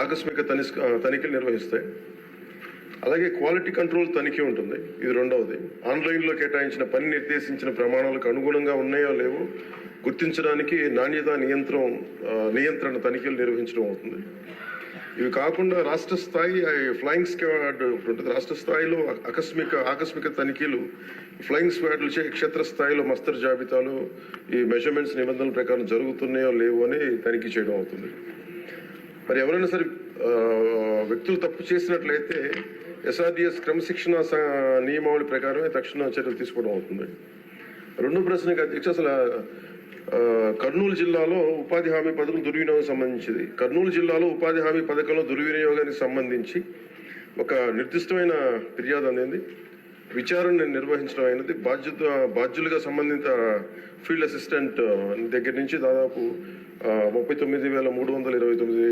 ఆకస్మిక తనిఖీలు నిర్వహిస్తాయి. అలాగే క్వాలిటీ కంట్రోల్ తనిఖీ ఉంటుంది. ఇది రెండవది. ఆన్లైన్లో కేటాయించిన పని నిర్దేశించిన ప్రమాణాలకు అనుగుణంగా ఉన్నాయో లేవో గుర్తించడానికి నాణ్యత నియంత్రణ తనిఖీలు నిర్వహించడం అవుతుంది. ఇవి కాకుండా రాష్ట్ర స్థాయి ఫ్లయింగ్ స్క్వాడ్ ఉంటుంది. రాష్ట్ర స్థాయిలో ఆకస్మిక తనిఖీలు ఫ్లయింగ్ స్క్వాడ్లచే క్షేత్రస్థాయిలో మస్తరు జాబితాలు ఈ మెజర్మెంట్స్ నిబంధనల ప్రకారం జరుగుతున్నాయో లేవో అని తనిఖీ చేయడం అవుతుంది. మరి ఎవరైనా సరే వ్యక్తులు తప్పు చేసినట్లయితే SRDS క్రమశిక్షణ నియమావళి ప్రకారమే తక్షణ చర్యలు తీసుకోవడం అవుతుంది. రెండో ప్రశ్నకి అధ్యక్ష, అసలు కర్నూలు జిల్లాలో ఉపాధి హామీ పథకం దుర్వినియోగం సంబంధించింది. కర్నూలు జిల్లాలో ఉపాధి హామీ పథకంలో దుర్వినియోగానికి సంబంధించి ఒక నిర్దిష్టమైన ఫిర్యాదు అనేది విచారణ నిర్వహించడం అయినది. బాధ్యులుగా సంబంధిత ఫీల్డ్ అసిస్టెంట్ దగ్గర నుంచి దాదాపు 39,329